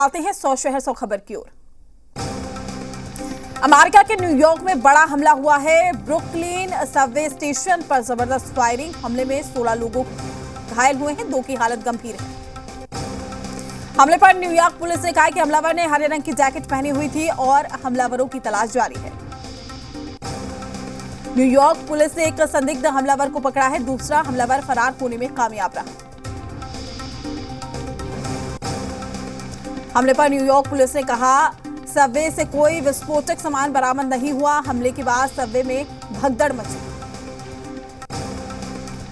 आते हैं 100 शहर 100 खबर की ओर। अमेरिका के न्यूयॉर्क में बड़ा हमला हुआ है। ब्रुकलिन सबवे स्टेशन पर जबरदस्त फायरिंग, हमले में 16 लोग घायल हुए हैं, 2 की हालत गंभीर है। हमले पर न्यूयॉर्क पुलिस ने कहा कि हमलावर ने हरे रंग की जैकेट पहनी हुई थी और हमलावरों की तलाश जारी है। न्यूयॉर्क पुलिस ने एक संदिग्ध हमलावर को पकड़ा है, दूसरा हमलावर फरार होने में कामयाब रहा। हमले पर न्यूयॉर्क पुलिस ने कहा सबवे से कोई विस्फोटक सामान बरामद नहीं हुआ। हमले के बाद सबवे में भगदड़ मची।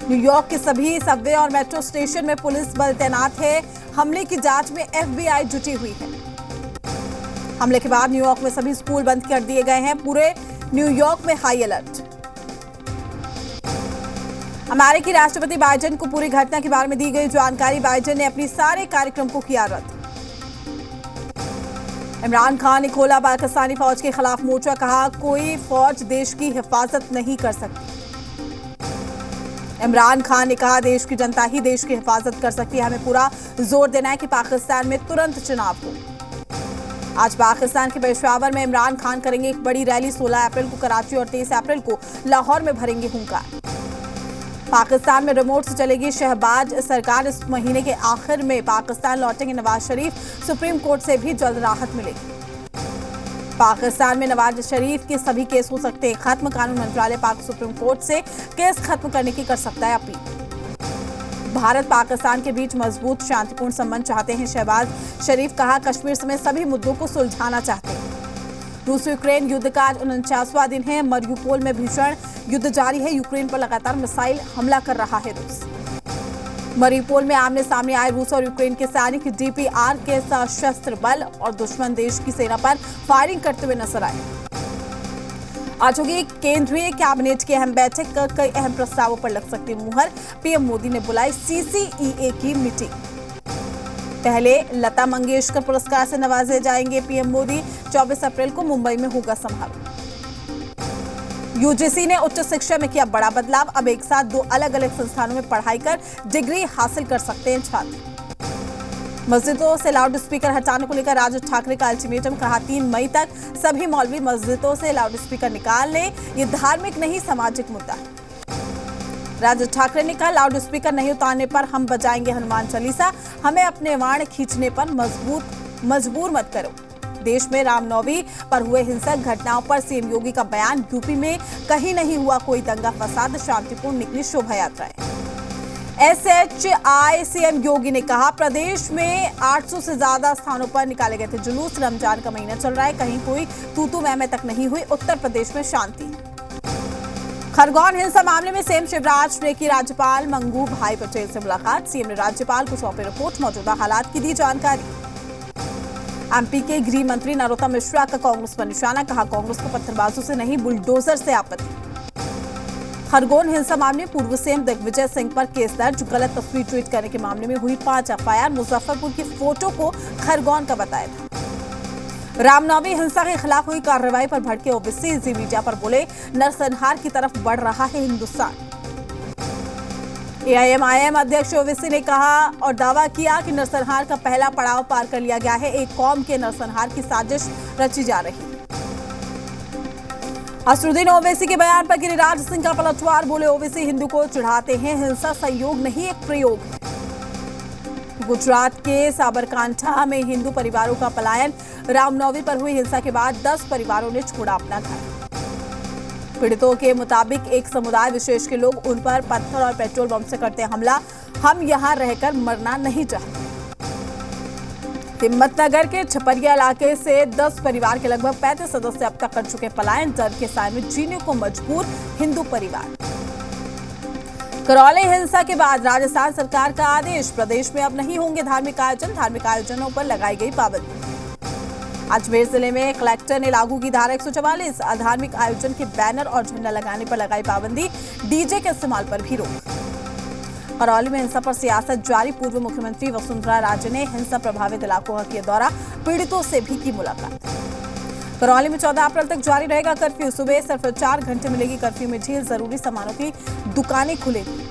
न्यूयॉर्क के सभी सबवे और मेट्रो स्टेशन में पुलिस बल तैनात है। हमले की जांच में FBI जुटी हुई है। हमले के बाद न्यूयॉर्क में सभी स्कूल बंद कर दिए गए हैं। पूरे न्यूयॉर्क में हाई अलर्ट। अमेरिकी राष्ट्रपति बाइडेन को पूरी घटना के बारे में दी गई जानकारी। बाइडेन ने अपनी सारे कार्यक्रम को किया रद्द। इमरान खान ने खोला पाकिस्तानी फौज के खिलाफ मोर्चा, कहा कोई फौज देश की हिफाजत नहीं कर सकती। इमरान खान ने कहा देश की जनता ही देश की हिफाजत कर सकती है। हमें पूरा जोर देना है कि पाकिस्तान में तुरंत चुनाव हो। आज पाकिस्तान के पेशावर में इमरान खान करेंगे एक बड़ी रैली। 16 अप्रैल को कराची और 23 अप्रैल को लाहौर में भरेंगे हुंकार। पाकिस्तान में रिमोट से चलेगी शहबाज सरकार। इस महीने के आखिर में पाकिस्तान लौटेंगे नवाज शरीफ। सुप्रीम कोर्ट से भी जल्द राहत मिलेगी। पाकिस्तान में नवाज शरीफ के सभी केस हो सकते हैं खत्म। कानून मंत्रालय पाक सुप्रीम कोर्ट से केस खत्म करने की कर सकता है अपील। भारत पाकिस्तान के बीच मजबूत शांतिपूर्ण संबंध चाहते हैं शहबाज शरीफ, कहा कश्मीर समेत सभी मुद्दों को सुलझाना चाहते हैं। रूस यूक्रेन युद्ध का आज 49वां दिन है। मरियुपोल में भीषण युद्ध जारी है। यूक्रेन पर लगातार मिसाइल हमला कर रहा है रूस। मरियुपोल में आमने सामने आए रूस और यूक्रेन के सैनिक DPR के सशस्त्र बल और दुश्मन देश की सेना पर फायरिंग करते हुए नजर आए। आज होगी केंद्रीय कैबिनेट की अहम बैठक, कई अहम प्रस्तावों पर लग सकती मुहर। PM मोदी ने बुलाई CCEA की मीटिंग। पहले लता मंगेशकर पुरस्कार से नवाजे जाएंगे PM मोदी। 24 अप्रैल को मुंबई में होगा समारोह। UGC ने उच्च शिक्षा में किया बड़ा बदलाव। अब एक साथ 2 अलग अलग संस्थानों में पढ़ाई कर डिग्री हासिल कर सकते हैं छात्र। मस्जिदों से लाउड स्पीकर हटाने को लेकर राज ठाकरे का अल्टीमेटम, कहा 3 मई तक सभी मौलवी मस्जिदों से लाउड स्पीकर निकाल लें। ये धार्मिक नहीं सामाजिक मुद्दा है। राज ठाकरे ने कहा लाउड स्पीकर नहीं उतारने पर हम बजाएंगे हनुमान चालीसा। हमें अपने वाण खींचने पर मजबूर मत करो। देश में रामनवमी पर हुए हिंसक घटनाओं पर CM योगी का बयान। यूपी में कहीं नहीं हुआ कोई दंगा फसाद, शांतिपूर्ण निकली शोभा यात्राएं। SHI CM योगी ने कहा प्रदेश में 800 से ज्यादा स्थानों पर निकाले गए थे जुलूस। रमजान का महीना चल रहा है, कहीं कोई तू मैं तक नहीं हुई। उत्तर प्रदेश में शांति। खरगोन हिंसा मामले में CM शिवराज ने की राज्यपाल मंगू भाई पटेल से मुलाकात। CM ने राज्यपाल को सौंपी रिपोर्ट, मौजूदा हालात की दी जानकारी। MP के गृह मंत्री नरोत्तम मिश्रा का कांग्रेस पर निशाना, कहा कांग्रेस को पत्थरबाजों से नहीं बुलडोजर से आपत्ति। खरगोन हिंसा मामले में पूर्व CM दिग्विजय सिंह पर केस दर्ज। गलत तस्वीर ट्वीट करने के मामले में हुई 5 FIR। मुजफ्फरपुर की फोटो को खरगोन का बताया था। रामनवमी हिंसा के खिलाफ हुई कार्रवाई पर भड़के ओवैसी जी मीडिया पर बोले नरसंहार की तरफ बढ़ रहा है हिंदुस्तान। AIMIM अध्यक्ष ओवैसी ने कहा और दावा किया कि नरसंहार का पहला पड़ाव पार कर लिया गया है। एक कौम के नरसंहार की साजिश रची जा रही है। असरुद्दीन ओवैसी के बयान पर गिरिराज सिंह का पलटवार, बोले ओवैसी हिंदू को चिढ़ाते हैं, हिंसा संयोग नहीं एक प्रयोग है। गुजरात के साबरकांठा में हिंदू परिवारों का पलायन। रामनवमी पर हुई हिंसा के बाद 10 परिवारों ने छोड़ा अपना घर। पीड़ितों के मुताबिक एक समुदाय विशेष के लोग उन पर पत्थर और पेट्रोल बम से करते हमला। हम यहां रहकर मरना नहीं चाहते। हिम्मतनगर के छपरिया इलाके से 10 परिवार के लगभग 35 सदस्य अब तक कर चुके पलायन। डर के साए में जीने को मजबूर हिंदू परिवार। करौली हिंसा के बाद राजस्थान सरकार का आदेश, प्रदेश में अब नहीं होंगे धार्मिक आयोजन। धार्मिक आयोजनों पर लगाई गई पाबंदी। अजमेर जिले में कलेक्टर ने लागू की धारा 144। अधार्मिक आयोजन के बैनर और झंडा लगाने पर लगाई पाबंदी। डीजे के इस्तेमाल पर भी रोक। करौली में हिंसा पर सियासत जारी। पूर्व मुख्यमंत्री वसुंधरा राजे ने हिंसा प्रभावित इलाकों का किया दौरा, पीड़ितों से भी की मुलाकात। करौली में 14 अप्रैल तक जारी रहेगा कर्फ्यू। सुबह सिर्फ 4 घंटे मिलेगी कर्फ्यू में ढील। जरूरी सामानों की दुकानें खुलेगी।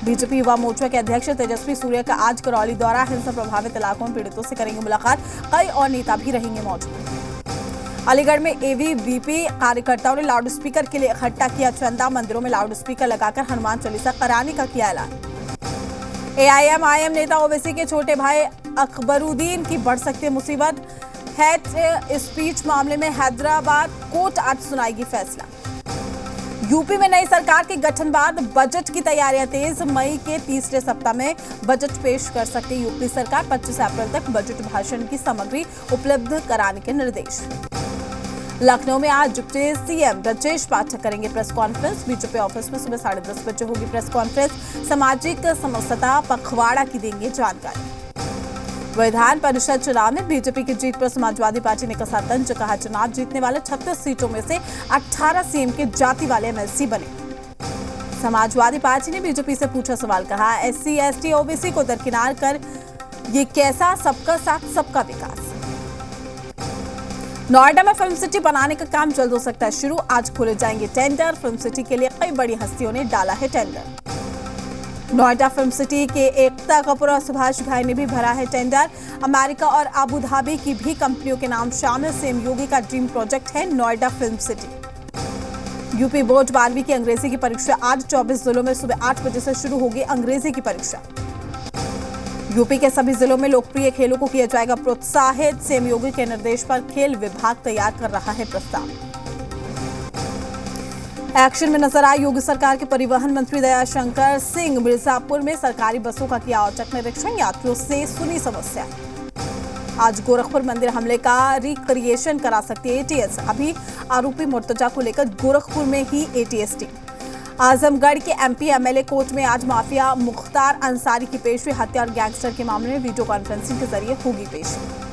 बीजेपी युवा मोर्चा के अध्यक्ष तेजस्वी सूर्य का आज करौली दौरा, हिंसा प्रभावित इलाकों में पीड़ितों से करेंगे मुलाकात, कई और नेता भी रहेंगे मौजूद। अलीगढ़ में एबीवीपी कार्यकर्ताओं ने लाउडस्पीकर के लिए इकट्ठा किया चंदा, मंदिरों में लाउडस्पीकर लगाकर हनुमान चालीसा कराने का किया ऐलान। एआईएमआईएम नेता ओवैसी के छोटे भाई अकबरुद्दीन की बढ़ सकती है मुसीबत, हेट स्पीच मामले में हैदराबाद कोर्ट आज सुनाएगी फैसला। यूपी में नई सरकार के गठन बाद बजट की तैयारियां तेज, मई के तीसरे सप्ताह में बजट पेश कर सकती यूपी सरकार, 25 अप्रैल तक बजट भाषण की सामग्री उपलब्ध कराने के निर्देश। लखनऊ में आज डिप्टी सीएम ब्रजेश पाठक करेंगे प्रेस कॉन्फ्रेंस, बीजेपी ऑफिस में सुबह 10:30 बजे होगी प्रेस कॉन्फ्रेंस, सामाजिक समरसता पखवाड़ा की देंगे जानकारी। विधान परिषद चुनाव में बीजेपी की जीत पर समाजवादी पार्टी ने कसा तंज, कहा चुनाव जीतने वाले 36 सीटों में से 18 सीएम के जाति वाले एमएलसी बने। समाजवादी पार्टी ने बीजेपी से पूछा सवाल, कहा एससी एसटी ओबीसी को दरकिनार कर ये कैसा सबका साथ सबका विकास। नोएडा में फिल्म सिटी बनाने का काम जल्द हो सकता है शुरू, आज खोले जाएंगे टेंडर, फिल्म सिटी के लिए कई बड़ी हस्तियों ने डाला है टेंडर। नोएडा फिल्म सिटी के एकता कपूर और सुभाष घाई ने भी भरा है टेंडर, अमेरिका और अबू धाबी की भी कंपनियों के नाम शामिल, सीएम योगी का ड्रीम प्रोजेक्ट है Noida film city. UP board 12वीं की अंग्रेजी की परीक्षा आज 24 जिलों में सुबह 8 बजे से शुरू होगी अंग्रेजी की परीक्षा। यूपी के सभी जिलों में लोकप्रिय खेलों को किया जाएगा प्रोत्साहित, सीएम योगी के निर्देश पर खेल विभाग तैयार कर रहा है प्रस्ताव। एक्शन में नजर आए योगी सरकार के परिवहन मंत्री दयाशंकर सिंह, मिर्जापुर में सरकारी बसों का किया औचक निरीक्षण, यात्रियों से सुनी समस्या। आज गोरखपुर मंदिर हमले का रिक्रिएशन करा सकती है एटीएस, अभी आरोपी मुर्तजा को लेकर गोरखपुर में ही एटीएस टीम। आजमगढ़ के एमपी एमएलए कोर्ट में आज माफिया मुख्तार अंसारी की पेशी, हत्या और गैंगस्टर के मामले में वीडियो कॉन्फ्रेंसिंग के जरिए होगी पेशी।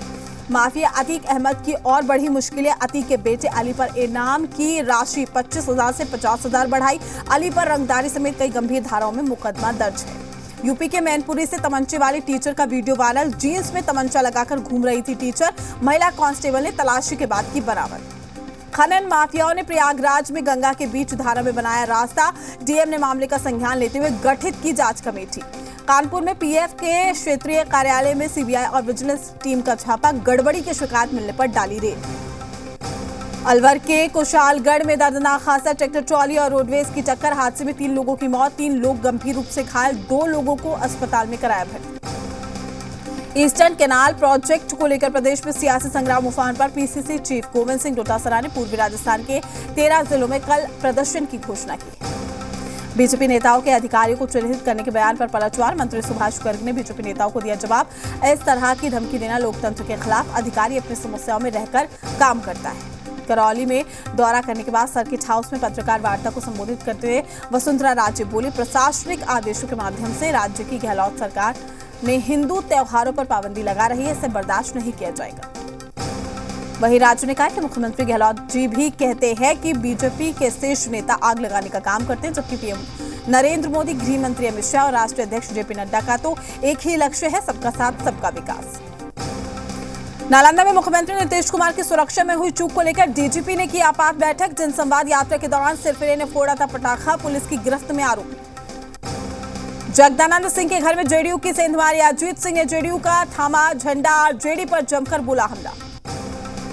माफिया अतीक अहमद की और बढ़ी मुश्किलें, अतीक के बेटे अली पर इनाम की राशि 25,000 से 50,000 बढ़ाई, अली पर रंगदारी समेत कई गंभीर धाराओं में मुकदमा दर्ज है। यूपी के मैनपुरी से तमंचे वाली टीचर का वीडियो वायरल, जींस में तमंचा लगाकर घूम रही थी टीचर, महिला कांस्टेबल ने तलाशी के बाद की बरामद। खनन माफियाओं ने प्रयागराज में गंगा के बीच धारा में बनाया रास्ता, डीएम ने मामले का संज्ञान लेते हुए गठित की जांच कमेटी। कानपुर में पीएफ के क्षेत्रीय कार्यालय में सीबीआई और विजिलेंस टीम का छापा, गड़बड़ी की शिकायत मिलने पर डाली रेड। अलवर के कुशालगढ़ में दर्दनाक हादसा, ट्रैक्टर ट्रॉली और रोडवेज की टक्कर, हादसे में 3 लोगों की मौत, 3 लोग गंभीर रूप से घायल, 2 लोगों को अस्पताल में कराया भर्ती। ईस्टर्न कैनाल प्रोजेक्ट को लेकर प्रदेश में सियासी संग्राम उफान पर, पीसीसी चीफ गोविंद सिंह डोटासरा ने पूर्वी राजस्थान के 13 जिलों में कल प्रदर्शन की घोषणा की। बीजेपी नेताओं के अधिकारियों को चिन्हित करने के बयान पर पलटवार, मंत्री सुभाष गर्ग ने बीजेपी नेताओं को दिया जवाब, इस तरह की धमकी देना लोकतंत्र के खिलाफ, अधिकारी अपनी समस्याओं में रहकर काम करता है। करौली में दौरा करने के बाद सर्किट हाउस में पत्रकार वार्ता को संबोधित करते हुए वसुंधरा राजे बोली, प्रशासनिक आदेशों के माध्यम से राज्य की गहलोत सरकार ने हिंदू त्योहारों पर पाबंदी लगा रही है, इसे बर्दाश्त नहीं किया जाएगा। वहीं राज्य ने कहा कि मुख्यमंत्री गहलोत जी भी कहते हैं कि बीजेपी के शीर्ष नेता आग लगाने का काम करते हैं, जबकि पीएम नरेंद्र मोदी, गृह मंत्री अमित शाह और राष्ट्रीय अध्यक्ष जेपी नड्डा का तो एक ही लक्ष्य है, सबका साथ सबका विकास। नालंदा में मुख्यमंत्री नीतीश कुमार की सुरक्षा में हुई चूक को लेकर डीजीपी ने की आपात बैठक, जनसंवाद यात्रा के दौरान सिरफिरे ने फोड़ा था पटाखा, पुलिस की गिरफ्त में आरोपी। जगदानंद सिंह के घर में जेडीयू की सेंधमारी, अजीत सिंह ने जेडीयू का थामा झंडा, जेडी पर जमकर बोला हमला।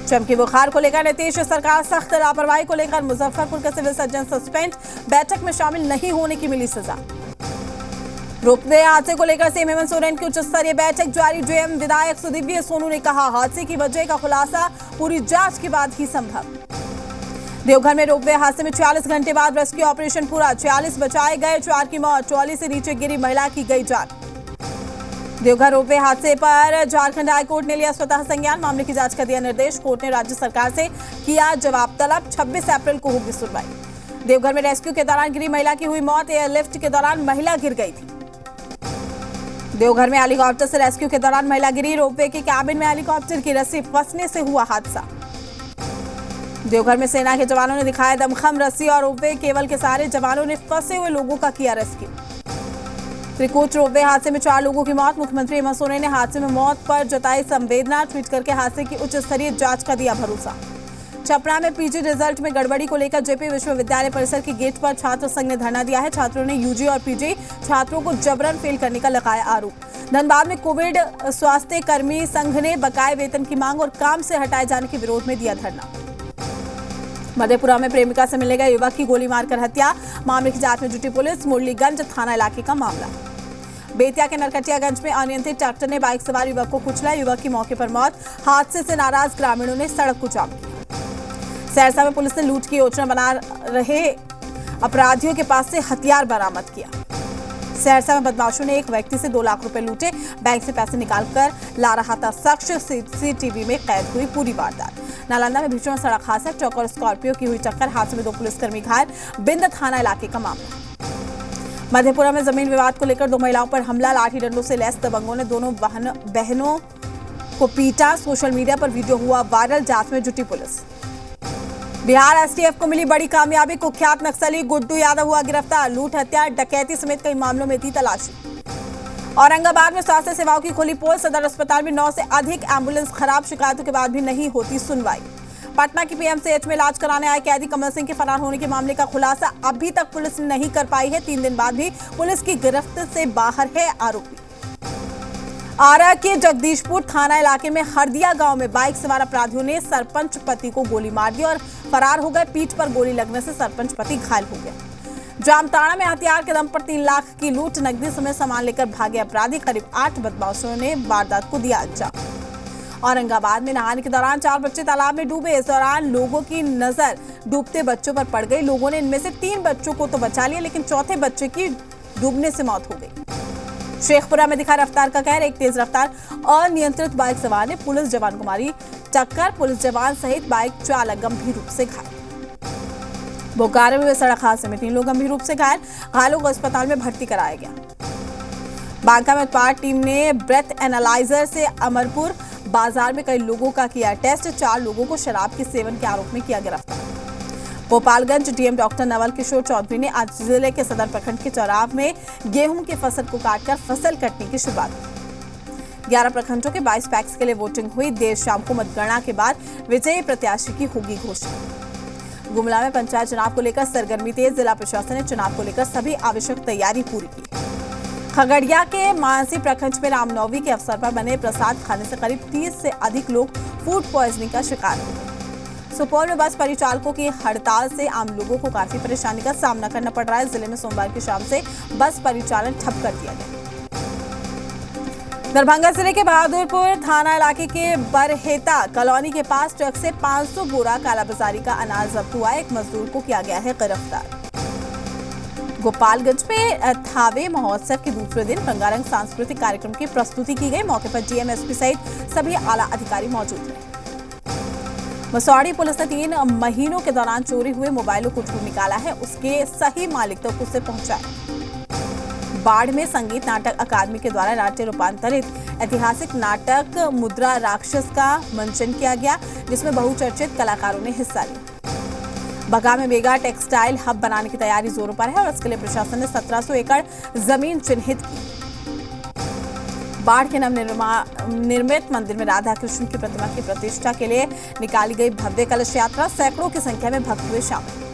चमकी बुखार को लेकर नीतीश सरकार सख्त, लापरवाही को लेकर मुजफ्फरपुर के सिविल सर्जन सस्पेंड, बैठक में शामिल नहीं होने की मिली सजा। रोपवे हादसे को लेकर सीएम हेमंत सोरेन की उच्च स्तरीय बैठक जारी, जेएम विधायक सुदीव्य सोनू ने कहा हादसे की वजह का खुलासा पूरी जांच के बाद ही संभव। देवघर में रोपवे हादसे में 46 घंटे बाद रेस्क्यू ऑपरेशन पूरा, 46 बचाए गए, 4 की मौत, ट्रॉली से नीचे गिरी महिला की गई जान। देवघर रोपवे हादसे पर झारखंड हाईकोर्ट ने लिया स्वतः संज्ञान, मामले की जांच का दिया निर्देश, कोर्ट ने राज्य सरकार से किया जवाब तलब, 26 अप्रैल को होगी सुनवाई। देवघर में रेस्क्यू के दौरान गिरी महिला की हुई मौत, एयरलिफ्ट के दौरान महिला गिर गई थी। देवघर में हेलीकॉप्टर से रेस्क्यू के दौरान महिला गिरी, रोपवे के कैबिन में हेलीकॉप्टर की रस्सी फंसने से हुआ हादसा। देवघर में सेना के जवानों ने दिखाया दमखम, रस्सी और रोपवे केबल के सहारे जवानों ने फंसे हुए लोगों का किया रेस्क्यू। त्रिकोट रोपवे हादसे में 4 लोगों की मौत, मुख्यमंत्री हेमंत सोरेन ने हादसे में मौत पर जताई संवेदना, ट्वीट करके हादसे की उच्च स्तरीय जांच का दिया भरोसा। छपरा में पीजी रिजल्ट में गड़बड़ी को लेकर जेपी विश्वविद्यालय परिसर के गेट पर छात्र संघ ने धरना दिया है। छात्रों ने यूजी और पीजी छात्रों को जबरन फेल करने का लगाया आरोप। धनबाद में कोविड स्वास्थ्य कर्मी संघ ने बकाये वेतन की मांग और काम से हटाए जाने के विरोध में दिया धरना। मधेपुरा में प्रेमिका से मिलने गए युवक की गोली मारकर हत्या, मामले की जांच में जुटी पुलिस। मुरलीगंज थाना इलाके का मामला। बेतिया के नरकटियागंज में अनियंत्रित ट्रैक्टर ने बाइक सवार युवक को कुचला, युवक की मौके पर मौत। हादसे से नाराज ग्रामीणों ने सड़क को जाम किया। सहरसा में पुलिस ने लूट की योजना बना रहे अपराधियों के पास से हथियार बरामद किया। सहरसा में बदमाशों ने एक व्यक्ति से 2 लाख रुपए लूटे, बैंक से पैसे निकालकर ला रहा था शख्स। सीसीटीवी में कैद हुई पूरी वारदात। नालंदा में भीषण सड़क हादसा, ट्रक और स्कॉर्पियो की हुई टक्कर, हादसे में 2 पुलिसकर्मी घायल। बिंद थाना इलाके का मामला। मधेपुरा में जमीन विवाद को लेकर 2 महिलाओं पर हमला, लाठी डंडों से लैस दबंगों ने दोनों बहनों को पीटा। सोशल मीडिया पर वीडियो हुआ वायरल, जांच में जुटी पुलिस। बिहार एसटीएफ को मिली बड़ी कामयाबी, कुख्यात नक्सली गुड्डू यादव हुआ गिरफ्तार। लूट, हत्या, डकैती समेत कई मामलों में थी तलाशी। औरंगाबाद में स्वास्थ्य सेवाओं की खुली पोल, सदर अस्पताल में 9 से अधिक एम्बुलेंस खराब, शिकायतों के बाद भी नहीं होती सुनवाई। पटना की पीएमसीएच में इलाज कराने आए कैदी कमल सिंह के फरार होने के मामले का खुलासा, अभी तक पुलिस ने नहीं कर पाई है। 3 दिन बाद भी पुलिस की गिरफ्त से बाहर है आरोपी। आरा के जगदीशपुर थाना इलाके में हरदिया गांव में बाइक सवार अपराधियों ने सरपंच पति को गोली मार दी और फरार हो गए। पीठ पर गोली लगने से सरपंच पति घायल हो गया। जामताड़ा में हथियार के दम पर 3 लाख की लूट, नकदी समेत सामान लेकर भागे अपराधी। करीब 8 बदमाशों ने वारदात को दिया अंजाम। औरंगाबाद में नहाने के दौरान 4 बच्चे तालाब में डूबे। इस दौरान लोगों की नजर डूबते बच्चों पर पड़ गई। लोगों ने इनमें से 3 बच्चों को तो बचा लिया, लेकिन चौथे बच्चे की डूबने से मौत हो गई। शेखपुरा में दिखा रफ्तार का कहर, एक तेज रफ्तार अनियंत्रित बाइक सवार ने पुलिस जवान को मारी टक्कर। पुलिस जवान सहित बाइक चालक गंभीर रूप से घायल। बोकारो में सड़क हादसे में 3 लोग गंभीर रूप से घायल, घायलों को अस्पताल में भर्ती कराया गया। बांका में उत्पाद टीम ने ब्रेथ एनालाइजर से अमरपुर बाजार में कई लोगों का किया टेस्ट। 4 लोगों को शराब के सेवन के आरोप में किया गिरफ्तार। गोपालगंज डीएम डॉक्टर नवल किशोर चौधरी ने आज जिले के सदर प्रखंड के चौराव में गेहूं की फसल को काटकर फसल कटने की शुरुआत की। 11 प्रखंडों के 22 पैक्स के लिए वोटिंग हुई। देर शाम को मतगणना के बाद विजयी प्रत्याशी की होगी घोषणा। गुमला में पंचायत चुनाव को लेकर सरगर्मी तेज, जिला प्रशासन ने चुनाव को लेकर सभी आवश्यक तैयारी पूरी की। खगड़िया के मानसी प्रखंड में रामनवमी के अवसर पर बने प्रसाद खाने से करीब 30 से अधिक लोग फूड पॉइजनिंग का शिकार हो गए। सुपौल में बस परिचालकों की हड़ताल से आम लोगों को काफी परेशानी का सामना करना पड़ रहा है। जिले में सोमवार की शाम से बस परिचालन ठप कर दिया गया। दरभंगा जिले के बहादुरपुर थाना इलाके के बरहेता कॉलोनी के पास ट्रक से 500 बोरा कालाबाजारी का अनाज जब्त हुआ। एक मजदूर को किया गया है गिरफ्तार। गोपालगंज में थावे महोत्सव के दूसरे दिन रंगारंग सांस्कृतिक कार्यक्रम की प्रस्तुति की गई। मौके पर डीएम एसपी सहित सभी आला अधिकारी मौजूद रहे। मसौड़ी पुलिस ने 3 महीनों के दौरान चोरी हुए मोबाइलों को ढूंढ निकाला है, उसके सही मालिक तक उसे पहुंचाया। बाढ़ में संगीत नाटक अकादमी के द्वारा नाट्य रूपांतरित ऐतिहासिक नाटक मुद्रा राक्षस का मंचन किया गया, जिसमें बहुचर्चित कलाकारों ने हिस्सा लिया। बगा में मेगा टेक्सटाइल हब बनाने की तैयारी जोरों पर है और इसके लिए प्रशासन ने 1700 एकड़ जमीन चिन्हित की। बाढ़ के नवनिर्मित मंदिर में राधा कृष्ण की प्रतिमा की प्रतिष्ठा के लिए निकाली गई भव्य कलश यात्रा, सैकड़ों की संख्या में भक्त हुए शामिल।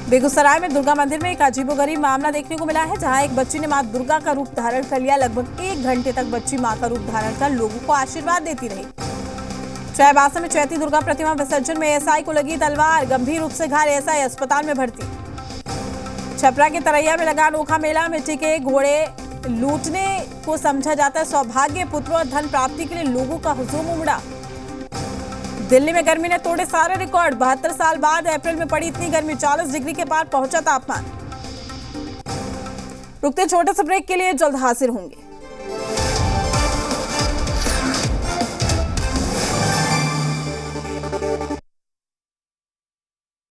बेगूसराय में दुर्गा मंदिर में एक अजीबोगरीब मामला देखने को मिला है, जहां एक बच्ची ने मां दुर्गा का रूप धारण कर लिया। लगभग 1 घंटे तक बच्ची मां का रूप धारण कर लोगों को आशीर्वाद देती रही। चाईबासा में चैती दुर्गा प्रतिमा विसर्जन में एएसआई को लगी तलवार, गंभीर रूप से घायल एएसआई अस्पताल में भर्ती। छपरा के तरैया में लगा अनोखा मेला, मिट्टी के घोड़े लूटने को समझा जाता है सौभाग्य, पुत्र और धन प्राप्ति के लिए लोगों का हुजूम उमड़ा। दिल्ली में गर्मी ने तोड़े सारे रिकॉर्ड, 72 साल बाद अप्रैल में पड़ी इतनी गर्मी, 40 डिग्री के पार पहुंचा तापमान। रुकते छोटे से ब्रेक के लिए जल्द हाजिर होंगे।